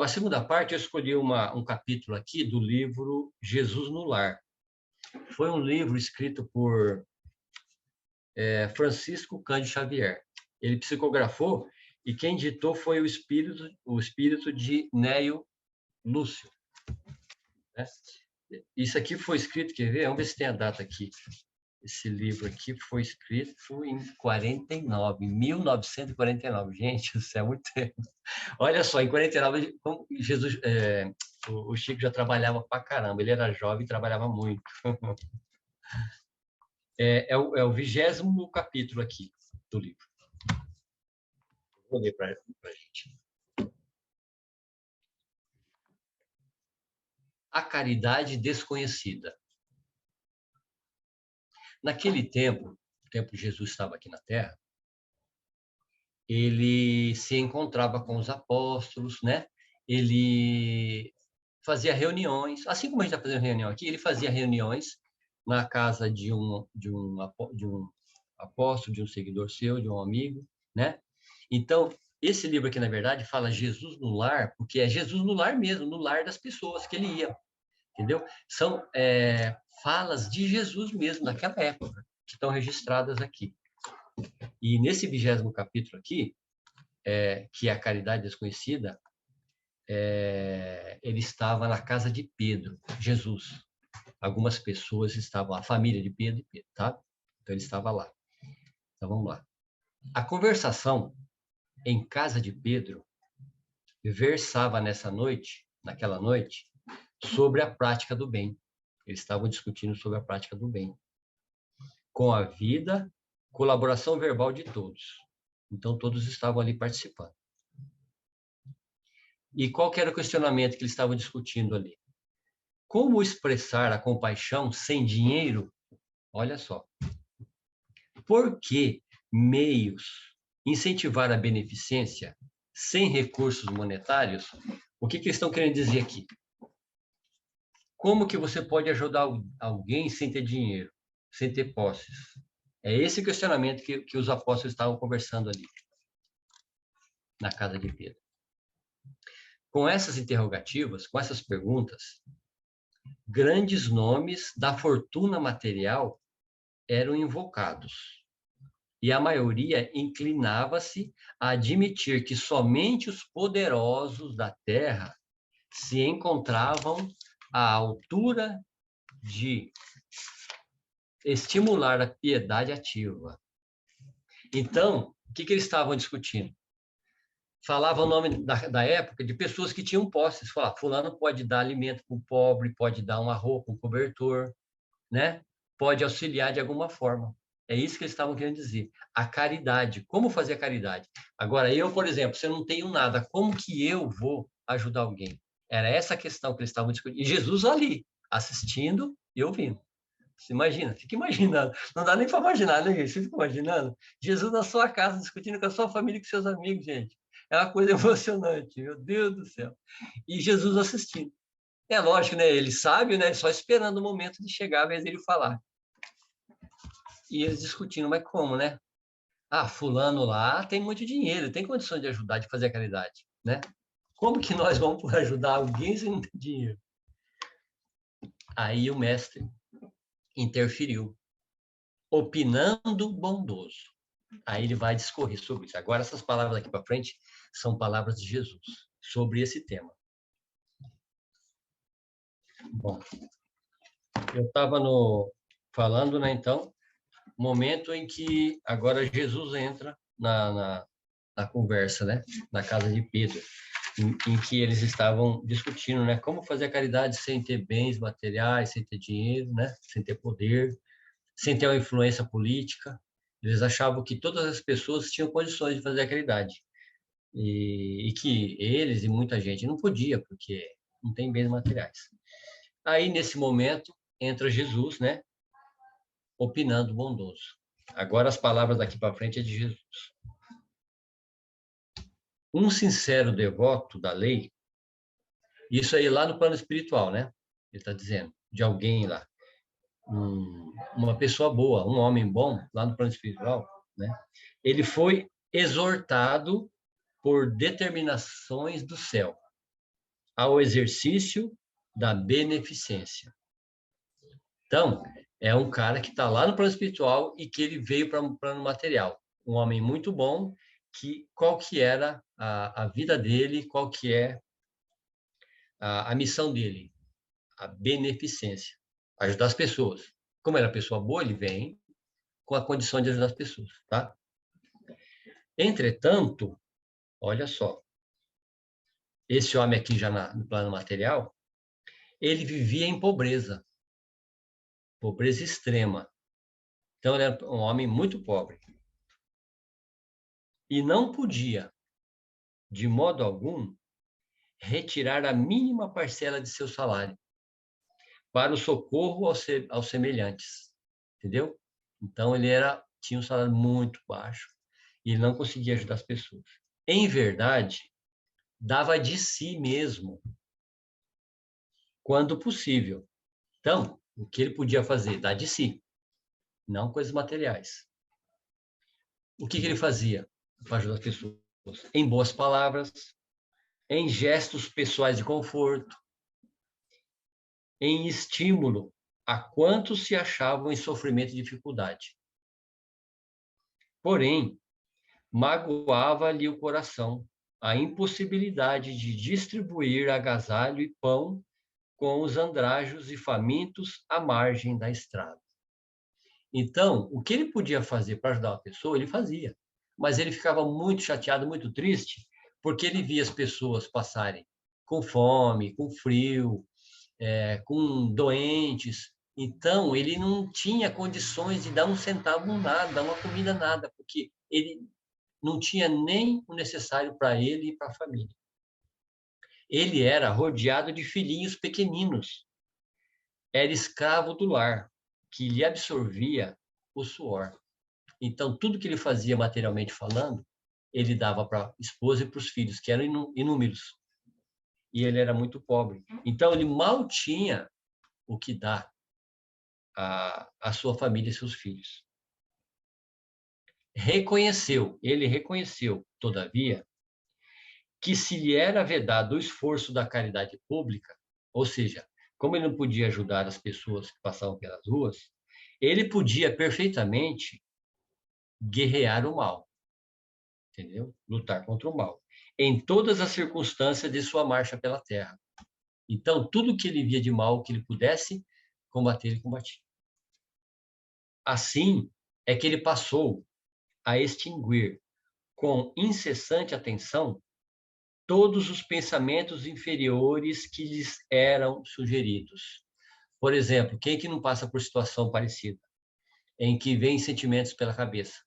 A segunda parte, eu escolhi um capítulo aqui do livro Jesus no Lar. Foi um livro escrito por Francisco Cândido Xavier. Ele psicografou e quem ditou foi o espírito de Néio Lúcio. Né? Isso aqui foi escrito, quer ver? Vamos ver se tem a data aqui. Esse livro aqui foi escrito em 1949. Gente, isso é muito tempo. Olha só, em 49, Jesus, o Chico já trabalhava pra caramba. Ele era jovem e trabalhava muito. É o 20º capítulo aqui do livro. Vou ler para a gente. A caridade desconhecida. Naquele tempo, o tempo que Jesus estava aqui na Terra, ele se encontrava com os apóstolos, né? Ele fazia reuniões, assim como a gente está fazendo reunião aqui, ele fazia reuniões na casa de um apóstolo, de um seguidor seu, de um amigo, né? Então, esse livro aqui, na verdade, fala Jesus no lar, porque é Jesus no lar mesmo, no lar das pessoas que ele ia, entendeu? São falas de Jesus mesmo, naquela época, que estão registradas aqui. E nesse 20º capítulo aqui, que é a caridade desconhecida, ele estava na casa de Pedro, Jesus. Algumas pessoas estavam lá, a família de Pedro, tá? Então ele estava lá. Então vamos lá. A conversação em casa de Pedro versava naquela noite, sobre a prática do bem. Eles estavam discutindo sobre a prática do bem. Com a vida, colaboração verbal de todos. Então todos estavam ali participando. E qual que era o questionamento que eles estavam discutindo ali? Como expressar a compaixão sem dinheiro? Olha só. Por que meios incentivar a beneficência sem recursos monetários? O que eles estão querendo dizer aqui? Como que você pode ajudar alguém sem ter dinheiro, sem ter posses? É esse questionamento que os apóstolos estavam conversando ali, na casa de Pedro. Com essas interrogativas, com essas perguntas, grandes nomes da fortuna material eram invocados. E a maioria inclinava-se a admitir que somente os poderosos da terra se encontravam à altura de estimular a piedade ativa. Então, o que eles estavam discutindo? Falava o nome da época de pessoas que tinham posses. Falava, fulano pode dar alimento para o pobre, pode dar uma roupa, um cobertor, né? Pode auxiliar de alguma forma. É isso que eles estavam querendo dizer. A caridade. Como fazer a caridade? Agora, eu, por exemplo, se eu não tenho nada, como que eu vou ajudar alguém? Era essa a questão que eles estavam discutindo. E Jesus ali, assistindo e ouvindo. Você imagina, fica imaginando. Não dá nem para imaginar, né, gente? Você fica imaginando. Jesus na sua casa, discutindo com a sua família e com seus amigos, gente. É uma coisa emocionante, meu Deus do céu. E Jesus assistindo. É lógico, né? Ele sabe, né? Só esperando o momento de chegar a vez dele falar. E eles discutindo, mas como, né? Ah, fulano lá tem muito dinheiro, tem condições de ajudar, de fazer a caridade, né? Como que nós vamos ajudar alguém sem ter dinheiro? Aí o mestre interferiu, opinando bondoso. Aí ele vai discorrer sobre isso. Agora, essas palavras aqui para frente são palavras de Jesus sobre esse tema. Bom, eu estava falando, né, então, momento em que agora Jesus entra na conversa, né, na casa de Pedro, em que eles estavam discutindo, né, como fazer a caridade sem ter bens materiais, sem ter dinheiro, né, sem ter poder, sem ter uma influência política. Eles achavam que todas as pessoas tinham condições de fazer a caridade e que eles e muita gente não podia, porque não tem bens materiais. Aí, nesse momento, entra Jesus, né, opinando bondoso. Agora as palavras daqui para frente é de Jesus. Um sincero devoto da lei, isso aí lá no plano espiritual, né? Ele está dizendo, de alguém lá, uma pessoa boa, um homem bom, lá no plano espiritual, né? Ele foi exortado por determinações do céu. ao exercício da beneficência. Então, é um cara que está lá no plano espiritual e que ele veio para o plano material. Um homem muito bom, qual que era a vida dele, qual que é a missão dele? A beneficência, ajudar as pessoas. Como ele é uma pessoa boa, ele vem com a condição de ajudar as pessoas, tá? Entretanto, olha só, esse homem aqui já no plano material, ele vivia em pobreza, pobreza extrema. Então, ele era um homem muito pobre. E não podia, de modo algum, retirar a mínima parcela de seu salário para o socorro aos semelhantes, entendeu? Então, tinha um salário muito baixo e ele não conseguia ajudar as pessoas. Em verdade, dava de si mesmo, quando possível. Então, o que ele podia fazer? Dar de si, não coisas materiais. O que ele fazia para ajudar as pessoas? Em boas palavras, em gestos pessoais de conforto, em estímulo a quantos se achavam em sofrimento e dificuldade. Porém, magoava-lhe o coração a impossibilidade de distribuir agasalho e pão com os andrajos e famintos à margem da estrada. Então, o que ele podia fazer para ajudar a pessoa, ele fazia. Mas ele ficava muito chateado, muito triste, porque ele via as pessoas passarem com fome, com frio, com doentes. Então, ele não tinha condições de dar um centavo nada, uma comida nada, porque ele não tinha nem o necessário para ele e para a família. Ele era rodeado de filhinhos pequeninos. Era escravo do lar, que lhe absorvia o suor. Então, tudo que ele fazia materialmente falando, ele dava para a esposa e para os filhos, que eram inúmeros. E ele era muito pobre. Então, ele mal tinha o que dar à sua família e seus filhos. Ele reconheceu, todavia, que se lhe era vedado o esforço da caridade pública, ou seja, como ele não podia ajudar as pessoas que passavam pelas ruas, ele podia perfeitamente guerrear o mal, entendeu? Lutar contra o mal, em todas as circunstâncias de sua marcha pela terra. Então, tudo que ele via de mal que ele pudesse combater, ele combatia. Assim é que ele passou a extinguir com incessante atenção todos os pensamentos inferiores que lhes eram sugeridos. Por exemplo, quem que não passa por situação parecida, em que vem sentimentos pela cabeça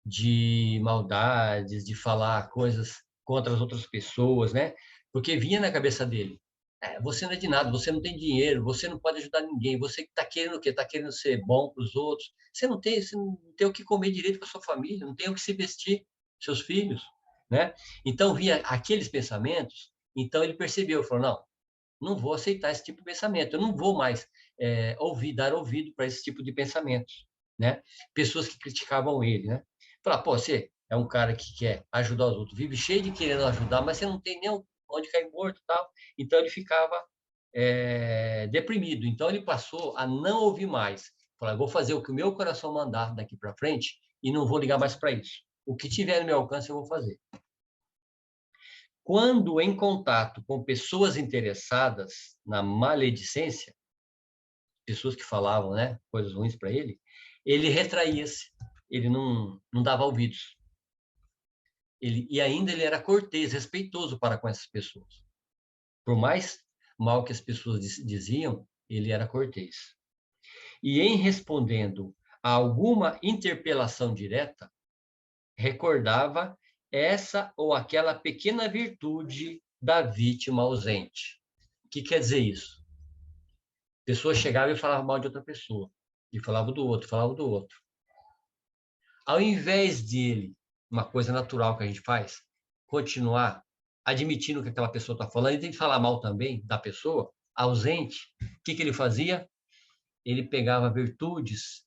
de maldades, de falar coisas contra as outras pessoas, né? Porque vinha na cabeça dele, você não é de nada, você não tem dinheiro, você não pode ajudar ninguém, você está querendo o quê? Está querendo ser bom para os outros, você não tem o que comer direito com a sua família, não tem o que se vestir, seus filhos, né? Então vinha aqueles pensamentos, então ele percebeu, falou, não vou aceitar esse tipo de pensamento, eu não vou mais dar ouvido para esse tipo de pensamentos, né? Pessoas que criticavam ele, né? Falar, pô, você é um cara que quer ajudar os outros, vive cheio de querendo ajudar, mas você não tem nem onde cair morto e tal. Então ele ficava deprimido. Então ele passou a não ouvir mais. Falar, vou fazer o que o meu coração mandar daqui para frente e não vou ligar mais para isso. O que tiver no meu alcance eu vou fazer. Quando em contato com pessoas interessadas na maledicência, pessoas que falavam, né, coisas ruins para ele retraía-se, ele não dava ouvidos. E ainda ele era cortês, respeitoso para com essas pessoas. Por mais mal que as pessoas diziam, ele era cortês. E em respondendo a alguma interpelação direta, recordava essa ou aquela pequena virtude da vítima ausente. O que quer dizer isso? A pessoa chegava e falava mal de outra pessoa, e falava do outro, falava do outro. Ao invés dele, uma coisa natural que a gente faz, continuar admitindo que aquela pessoa está falando, ele tem que falar mal também da pessoa, ausente, o que ele fazia? Ele pegava virtudes,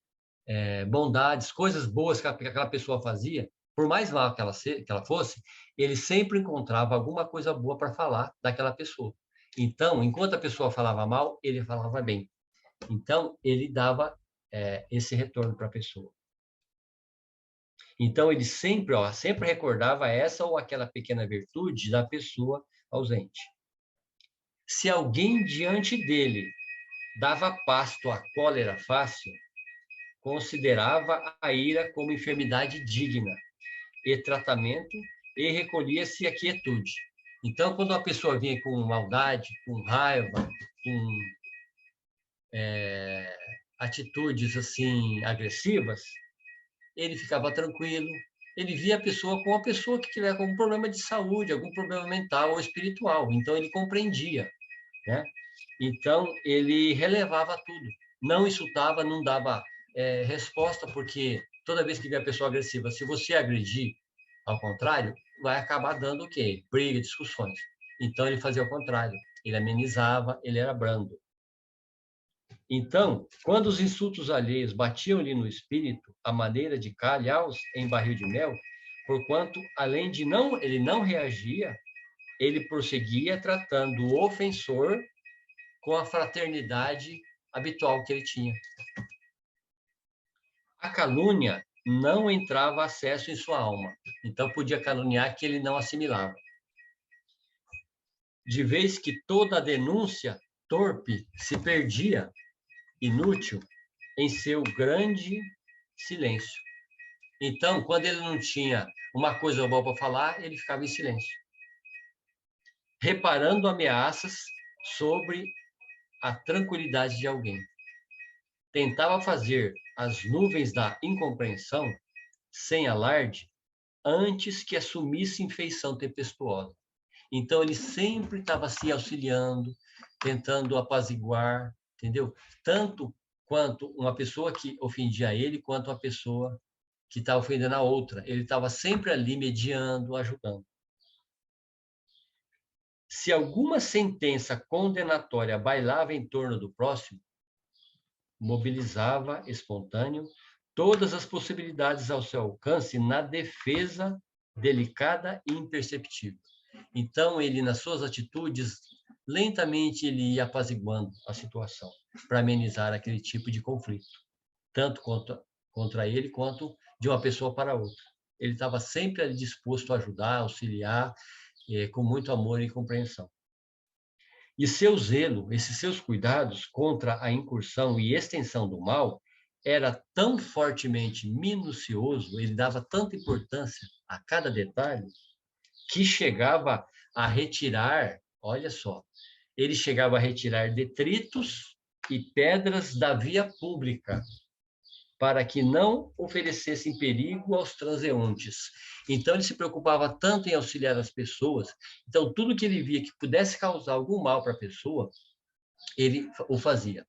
bondades, coisas boas que aquela pessoa fazia, por mais mal que ela fosse, ele sempre encontrava alguma coisa boa para falar daquela pessoa. Então, enquanto a pessoa falava mal, ele falava bem. Então, ele dava esse retorno para a pessoa. Então, ele sempre, sempre recordava essa ou aquela pequena virtude da pessoa ausente. Se alguém diante dele dava pasto à cólera fácil, considerava a ira como enfermidade digna e tratamento e recolhia-se à quietude. Então, quando a pessoa vinha com maldade, com raiva, com atitudes assim agressivas, ele ficava tranquilo. Ele via a pessoa como uma pessoa que tiver algum problema de saúde, algum problema mental ou espiritual. Então, ele compreendia, né? Então, ele relevava tudo. Não insultava, não dava resposta, porque toda vez que vê a pessoa agressiva, se você agredir, ao contrário, vai acabar dando o quê? Briga, discussões. Então, ele fazia o contrário. Ele amenizava, ele era brando. Então, quando os insultos alheios batiam-lhe no espírito, à maneira de calhaus em barril de mel, porquanto, além de ele não reagia, ele prosseguia tratando o ofensor com a fraternidade habitual que ele tinha. A calúnia não entrava acesso em sua alma, então podia caluniar que ele não assimilava. De vez que toda a denúncia torpe se perdia, inútil, em seu grande silêncio. Então, quando ele não tinha uma coisa boa para falar, ele ficava em silêncio, reparando ameaças sobre a tranquilidade de alguém. Tentava fazer as nuvens da incompreensão, sem alarde, antes que assumissem feição tempestuosa. Então, ele sempre estava se auxiliando, tentando apaziguar, entendeu? Tanto quanto uma pessoa que ofendia ele, quanto a pessoa que estava ofendendo a outra. Ele estava sempre ali mediando, ajudando. Se alguma sentença condenatória bailava em torno do próximo, mobilizava espontâneo todas as possibilidades ao seu alcance na defesa delicada e imperceptível. Então, ele, nas suas atitudes, lentamente ele ia apaziguando a situação para amenizar aquele tipo de conflito, tanto contra ele quanto de uma pessoa para outra. Ele estava sempre ali disposto a ajudar, auxiliar, com muito amor e compreensão. E seu zelo, esses seus cuidados contra a incursão e extensão do mal, era tão fortemente minucioso, ele dava tanta importância a cada detalhe, que chegava a retirar, olha só, ele chegava a retirar detritos e pedras da via pública, para que não oferecessem perigo aos transeuntes. Então, ele se preocupava tanto em auxiliar as pessoas. Então, tudo que ele via que pudesse causar algum mal para a pessoa, ele o fazia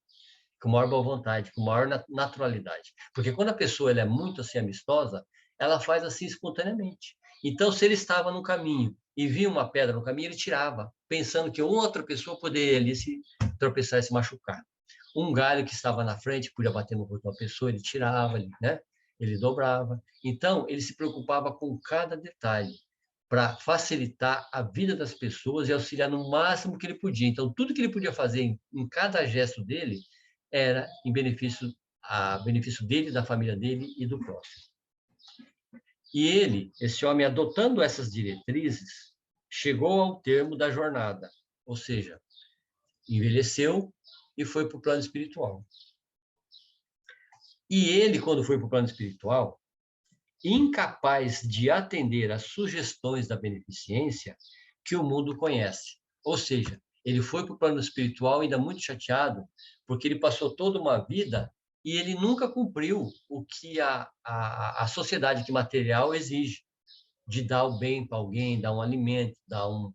com maior boa vontade, com maior naturalidade. Porque quando a pessoa ela é muito assim amistosa, ela faz assim espontaneamente. Então, se ele estava no caminho e via uma pedra no caminho, ele tirava, pensando que outra pessoa poderia ali se tropeçar e se machucar. Um galho que estava na frente podia bater no rosto de uma pessoa, ele tirava, né? Ele dobrava. Então, ele se preocupava com cada detalhe para facilitar a vida das pessoas e auxiliar no máximo que ele podia. Então, tudo que ele podia fazer em cada gesto dele era em benefício dele, da família dele e do próximo. E ele, esse homem, adotando essas diretrizes, chegou ao termo da jornada, ou seja, envelheceu e foi para o plano espiritual. E ele, quando foi para o plano espiritual, incapaz de atender às sugestões da beneficência que o mundo conhece. Ou seja, ele foi para o plano espiritual ainda muito chateado, porque ele passou toda uma vida e ele nunca cumpriu o que a sociedade que material exige, de dar o bem para alguém, dar um alimento, dar um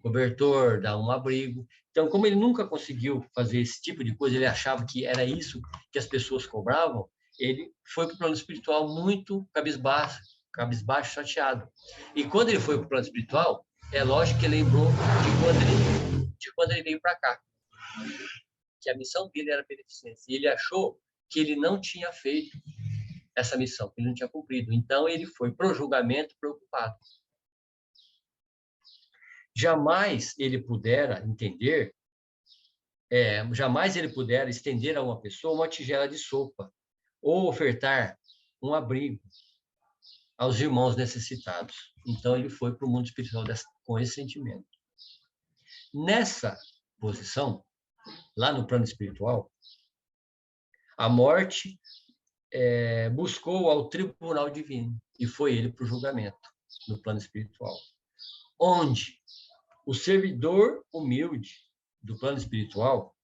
cobertor, dar um abrigo. Então, como ele nunca conseguiu fazer esse tipo de coisa, ele achava que era isso que as pessoas cobravam, ele foi para o plano espiritual muito cabisbaixo, chateado. E quando ele foi para o plano espiritual, é lógico que ele lembrou de quando ele veio para cá, que a missão dele era beneficência. E ele achou que ele não tinha feito essa missão, que ele não tinha cumprido. Então, ele foi para o julgamento preocupado. jamais ele pudera entender, jamais ele pudera estender a uma pessoa uma tigela de sopa ou ofertar um abrigo aos irmãos necessitados. Então, ele foi para o mundo espiritual com esse sentimento. Nessa posição, lá no plano espiritual, a morte buscou ao tribunal divino e foi ele para o julgamento no plano espiritual, onde o servidor humilde do plano espiritual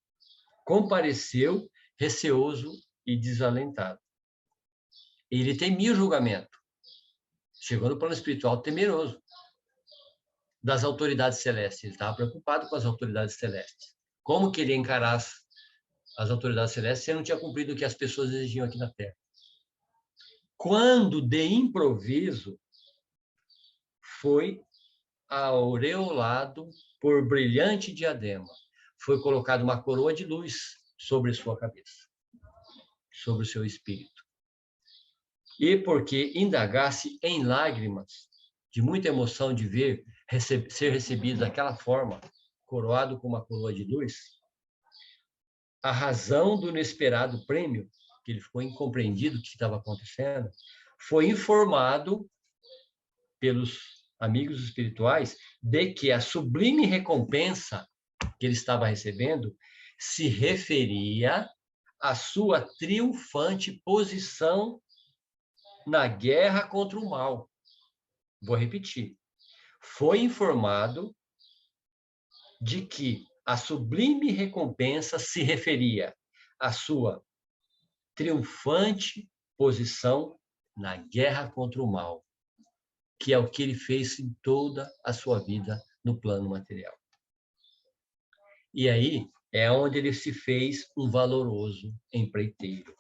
compareceu receoso e desalentado. Ele temia o julgamento. Chegou no plano espiritual temeroso das autoridades celestes. Ele estava preocupado com as autoridades celestes. Como que ele ia encarar as autoridades celestes se ele não tinha cumprido o que as pessoas exigiam aqui na Terra? Quando, de improviso, foi aureolado por brilhante diadema. Foi colocada uma coroa de luz sobre sua cabeça, sobre o seu espírito. E porque indagasse em lágrimas, de muita emoção de ver ser recebido daquela forma, coroado com uma coroa de luz, a razão do inesperado prêmio, que ele ficou incompreendido o que estava acontecendo, foi informado pelos amigos espirituais de que a sublime recompensa que ele estava recebendo se referia à sua triunfante posição na guerra contra o mal. Vou repetir. Foi informado de que a sublime recompensa se referia à sua triunfante posição na guerra contra o mal, que é o que ele fez em toda a sua vida no plano material. E aí é onde ele se fez um valoroso empreiteiro.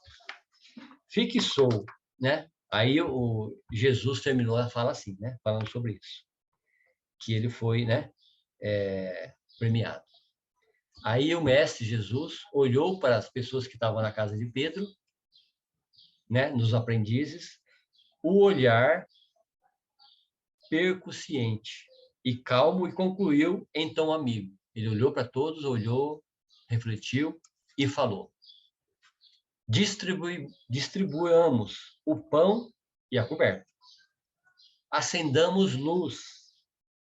Fixou, né? Aí o Jesus terminou a fala assim, né? Falando sobre isso, que ele foi, né? Premiado. Aí o mestre Jesus olhou para as pessoas que estavam na casa de Pedro, né? Nos aprendizes, o olhar percussiente e calmo, e concluiu em tom amigo. Ele olhou para todos, olhou, refletiu e falou: distribuamos o pão e a coberta. Acendamos luz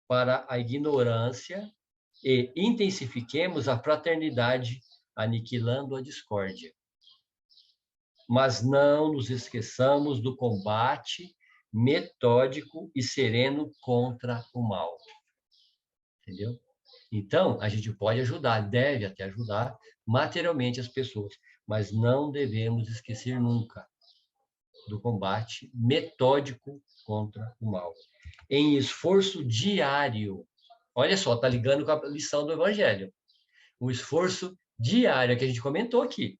para a ignorância e intensifiquemos a fraternidade, aniquilando a discórdia. Mas não nos esqueçamos do combate metódico e sereno contra o mal. Entendeu? Então, a gente pode ajudar, deve até ajudar materialmente as pessoas, mas não devemos esquecer nunca do combate metódico contra o mal. Em esforço diário. Olha só, está ligando com a lição do Evangelho. O esforço diário que a gente comentou aqui.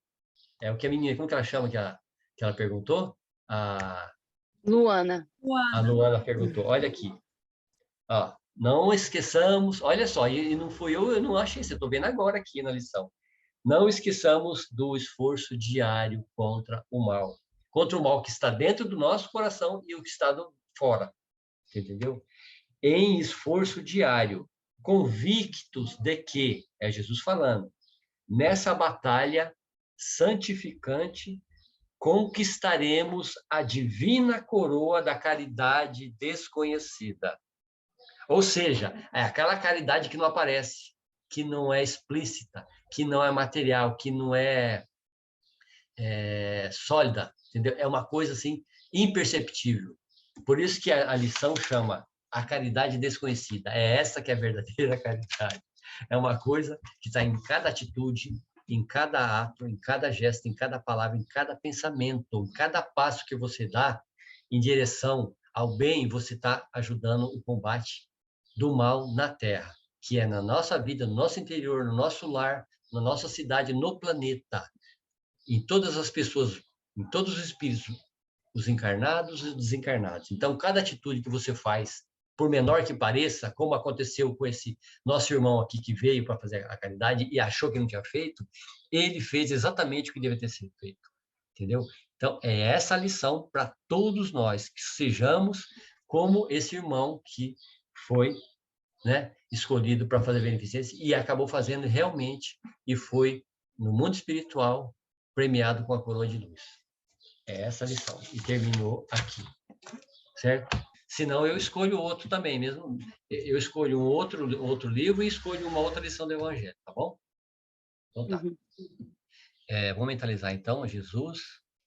É o que a menina, como que ela chama que ela perguntou? Luana. A Luana perguntou. Olha aqui. Ó, não esqueçamos, olha só, e não fui eu não achei isso, eu estou vendo agora aqui na lição. Não esqueçamos do esforço diário contra o mal. Contra o mal que está dentro do nosso coração e o que está fora. Entendeu? Em esforço diário, convictos de que, é Jesus falando, nessa batalha santificante, conquistaremos a divina coroa da caridade desconhecida. Ou seja, é aquela caridade que não aparece, que não é explícita, que não é material, que não é sólida, entendeu? É uma coisa assim imperceptível. Por isso que a lição chama a caridade desconhecida. É essa que é a verdadeira caridade. É uma coisa que está em cada atitude, em cada ato, em cada gesto, em cada palavra, em cada pensamento, em cada passo que você dá em direção ao bem, você está ajudando o combate do mal na Terra, que é na nossa vida, no nosso interior, no nosso lar, na nossa cidade, no planeta, em todas as pessoas, em todos os espíritos, os encarnados e os desencarnados. Então, cada atitude que você faz, por menor que pareça, como aconteceu com esse nosso irmão aqui que veio para fazer a caridade e achou que não tinha feito, ele fez exatamente o que deve ter sido feito. Entendeu? Então, é essa a lição para todos nós, que sejamos como esse irmão que foi né, escolhido para fazer beneficência e acabou fazendo realmente e foi, no mundo espiritual, premiado com a coroa de luz. É essa a lição. E terminou aqui, certo? Senão eu escolho outro também, mesmo. Eu escolho um outro livro e escolho uma outra lição do Evangelho, tá bom? Então tá. Uhum. Vamos mentalizar então a Jesus,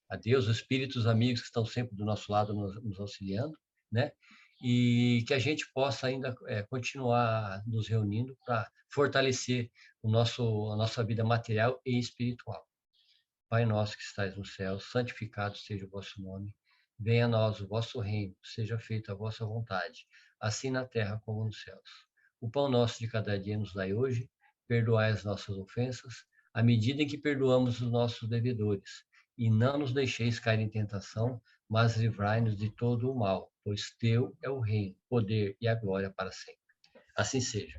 a Deus, os espíritos amigos que estão sempre do nosso lado nos auxiliando, né? E que a gente possa ainda continuar nos reunindo para fortalecer a nossa vida material e espiritual. Pai nosso que estais no céu, santificado seja o vosso nome. Venha a nós o vosso reino, seja feita a vossa vontade, assim na terra como nos céus. O pão nosso de cada dia nos dai hoje, perdoai as nossas ofensas, à medida em que perdoamos os nossos devedores. E não nos deixeis cair em tentação, mas livrai-nos de todo o mal, pois teu é o reino, o poder e a glória para sempre. Assim seja.